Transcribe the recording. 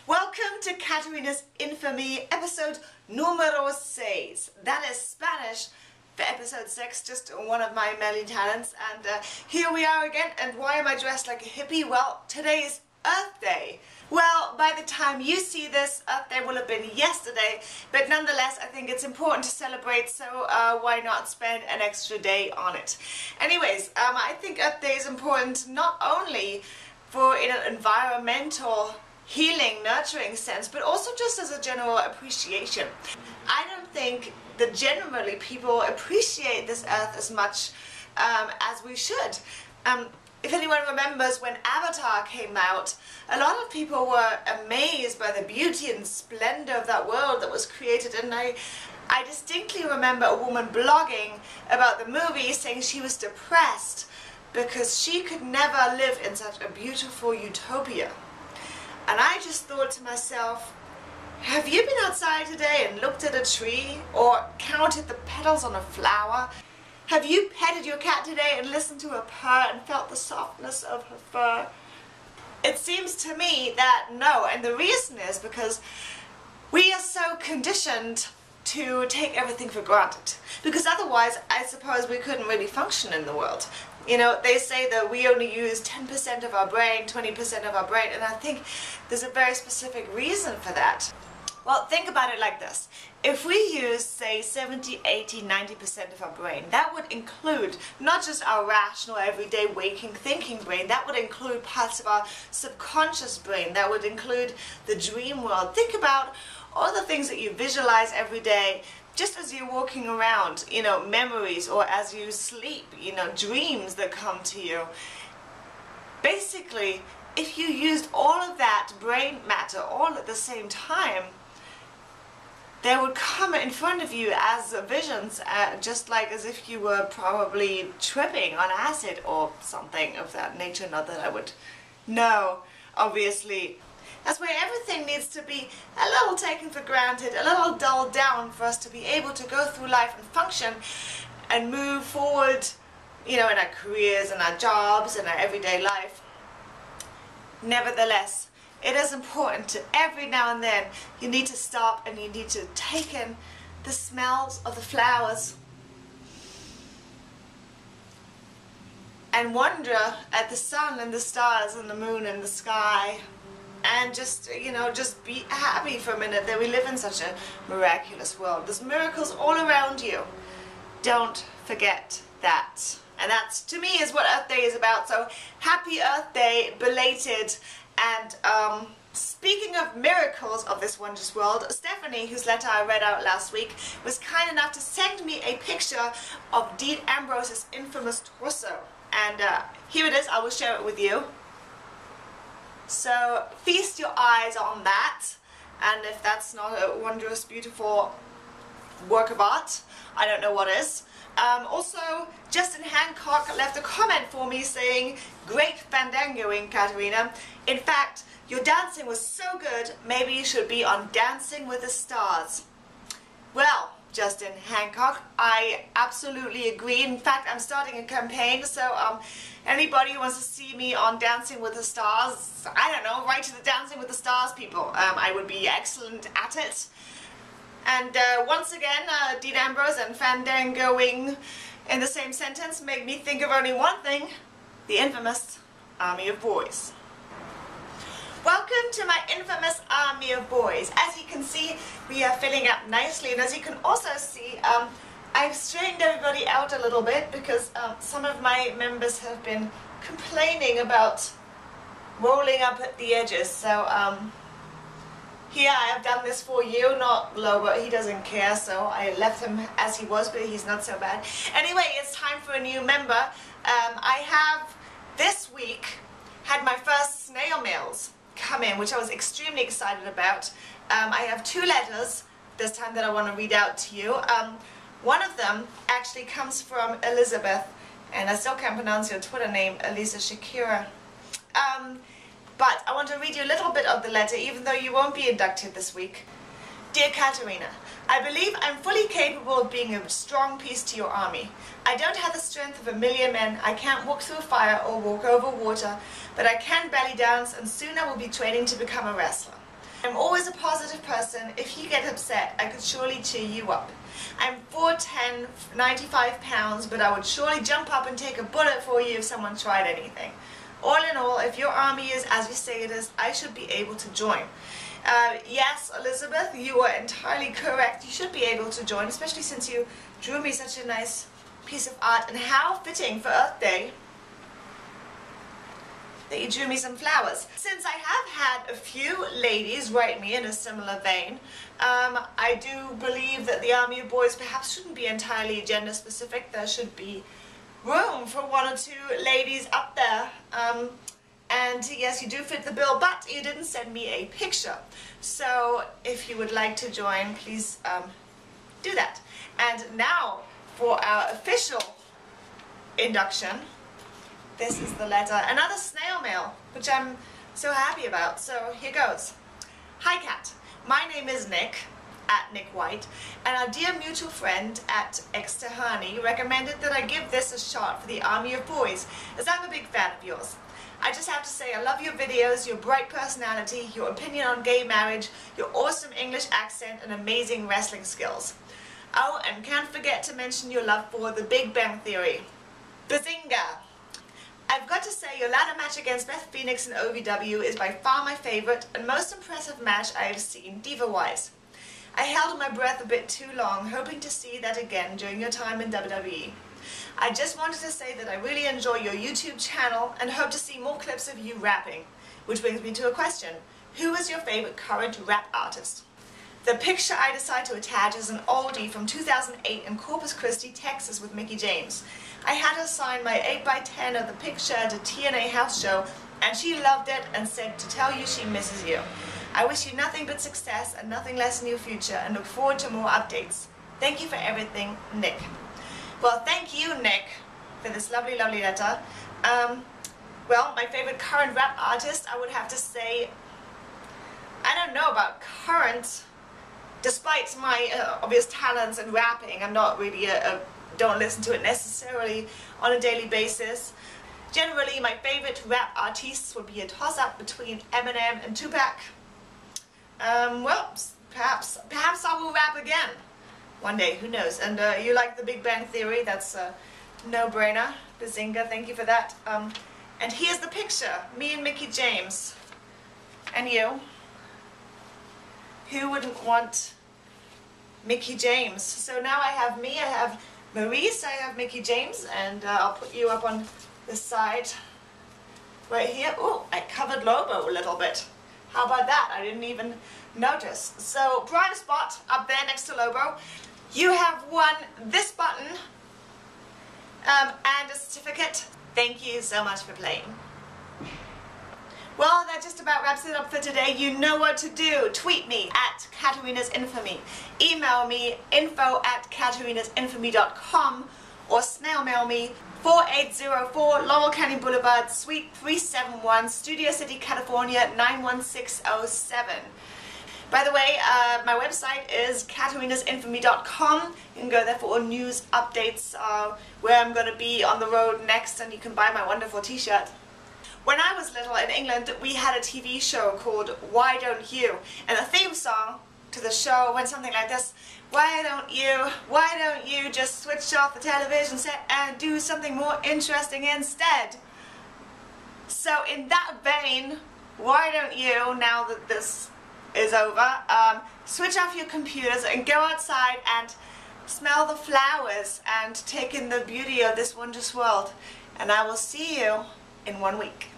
Welcome to Katarina's Infamy episode numero 6. That is Spanish for episode 6, just one of my many talents. And here we are again. And why am I dressed like a hippie? Well, today is Earth Day. Well, by the time you see this, Earth Day will have been yesterday, but nonetheless I think it's important to celebrate, so why not spend an extra day on it? Anyways, I think Earth Day is important not only for in an environmental healing, nurturing sense, but also just as a general appreciation. I don't think that generally people appreciate this earth as much as we should. If anyone remembers when Avatar came out, a lot of people were amazed by the beauty and splendor of that world that was created, and I distinctly remember a woman blogging about the movie saying she was depressed because she could never live in such a beautiful utopia. And I just thought to myself, have you been outside today and looked at a tree or counted the petals on a flower? Have you petted your cat today and listened to her purr and felt the softness of her fur? It seems to me that no, and the reason is because we are so conditioned to take everything for granted. Because otherwise, I suppose we couldn't really function in the world. You know, they say that we only use 10% of our brain, 20% of our brain, and I think there's a very specific reason for that. Well, think about it like this. If we use, say, 70, 80, 90% of our brain, that would include not just our rational, everyday, waking, thinking brain, that would include parts of our subconscious brain, that would include the dream world. Think about all the things that you visualize every day, just as you're walking around, you know, memories, or as you sleep, you know, dreams that come to you. Basically, if you used all of that brain matter all at the same time, they would come in front of you as visions, just like as if you were probably tripping on acid or something of that nature. Not that I would know, obviously. That's why everything needs to be a little taken for granted, a little dulled down for us to be able to go through life and function and move forward, you know, in our careers and our jobs and our everyday life. Nevertheless, it is important to every now and then you need to stop and you need to take in the smells of the flowers and wonder at the sun and the stars and the moon and the sky. And just, you know, just be happy for a minute that we live in such a miraculous world. There's miracles all around you. Don't forget that. And that, to me, is what Earth Day is about. So, happy Earth Day, belated. And speaking of miracles of this wondrous world, Stephanie, whose letter I read out last week, was kind enough to send me a picture of Dean Ambrose's infamous torso. And here it is. I will share it with you. So feast your eyes on that, and if that's not a wondrous, beautiful work of art, I don't know what is. Also, Justin Hancock left a comment for me saying, "Great fandangoing, Katarina. In fact, your dancing was so good, maybe you should be on Dancing with the Stars." Well, Justin Hancock, I absolutely agree. In fact, I'm starting a campaign, so anybody who wants to see me on Dancing with the Stars, I don't know, write to the Dancing with the Stars people. I would be excellent at it. And once again, Dean Ambrose and fandangoing in the same sentence made me think of only one thing: the infamous Army of Boys. Welcome to my infamous army of boys. As you can see, we are filling up nicely, and as you can also see, I've straightened everybody out a little bit because some of my members have been complaining about rolling up at the edges. So here I have done this for you, not Lo, but he doesn't care, so I left him as he was, but he's not so bad. Anyway, it's time for a new member. I have this week had my first snail mails come in, which I was extremely excited about. I have 2 letters this time that I want to read out to you. One of them actually comes from Elizabeth, and I still can't pronounce your Twitter name, Elisa Shakira. But I want to read you a little bit of the letter, even though you won't be inducted this week. Dear Katarina, I believe I'm fully capable of being a strong piece to your army. I don't have the strength of 1,000,000 men, I can't walk through fire or walk over water, but I can belly dance, and soon I will be training to become a wrestler. I'm always a positive person. If you get upset, I could surely cheer you up. I'm 4'10", 95 pounds, but I would surely jump up and take a bullet for you if someone tried anything. All in all, if your army is as you say it is, I should be able to join. Yes, Elizabeth, you are entirely correct. You should be able to join, especially since you drew me such a nice piece of art. And how fitting for Earth Day that you drew me some flowers. Since I have had a few ladies write me in a similar vein, I do believe that the army of boys perhaps shouldn't be entirely gender specific. There should be room for one or two ladies up there. And yes, you do fit the bill, but you didn't send me a picture. So if you would like to join, please do that. And now for our official induction. This is the letter, another snail mail, which I'm so happy about. So here goes. Hi Kat, my name is Nick, at Nick White, and our dear mutual friend at Extahani recommended that I give this a shot for the Army of Boys, as I'm a big fan of yours. I just have to say I love your videos, your bright personality, your opinion on gay marriage, your awesome English accent, and amazing wrestling skills. Oh, and can't forget to mention your love for The Big Bang Theory. Bazinga! I've got to say your ladder match against Beth Phoenix and OVW is by far my favourite and most impressive match I have seen diva-wise. I held my breath a bit too long, hoping to see that again during your time in WWE. I just wanted to say that I really enjoy your YouTube channel and hope to see more clips of you rapping. Which brings me to a question. Who is your favourite current rap artist? The picture I decide to attach is an oldie from 2008 in Corpus Christi, Texas with Mickie James. I had her sign my 8x10 of the picture at a TNA house show, and she loved it and said to tell you she misses you. I wish you nothing but success and nothing less in your future, and look forward to more updates. Thank you for everything, Nick. Well, thank you, Nick, for this lovely, lovely letter. Well, my favorite current rap artist, I would have to say, I don't know about current. Despite my obvious talents in rapping, I'm not really don't listen to it necessarily on a daily basis. Generally, my favorite rap artists would be a toss-up between Eminem and Tupac. Well, perhaps I will rap again one day, who knows. And you like The Big Bang Theory, that's a no-brainer. Bazinga, thank you for that. And here's the picture, me and Mickie James. And you? Who wouldn't want Mickie James? So now I have me, I have Maurice, I have Mickie James, and I'll put you up on the side right here. Oh, I covered Lobo a little bit. How about that? I didn't even notice. So, prime spot up there next to Lobo. You have won this button and a certificate. Thank you so much for playing. Well, that just about wraps it up for today. You know what to do. Tweet me at Katarina's Infamy. Email me info@katarinasinfamy.com or snail mail me 4804 Laurel County Boulevard, Suite 371, Studio City, California 91607. By the way, my website is katarinasinfamy.com. You can go there for all news updates, where I'm going to be on the road next, and you can buy my wonderful t-shirt. When I was little in England, we had a TV show called Why Don't You? And the theme song to the show went something like this. Why don't you just switch off the television set and do something more interesting instead? So in that vein, why don't you, now that this is over, switch off your computers and go outside and smell the flowers and take in the beauty of this wondrous world. And I will see you in 1 week.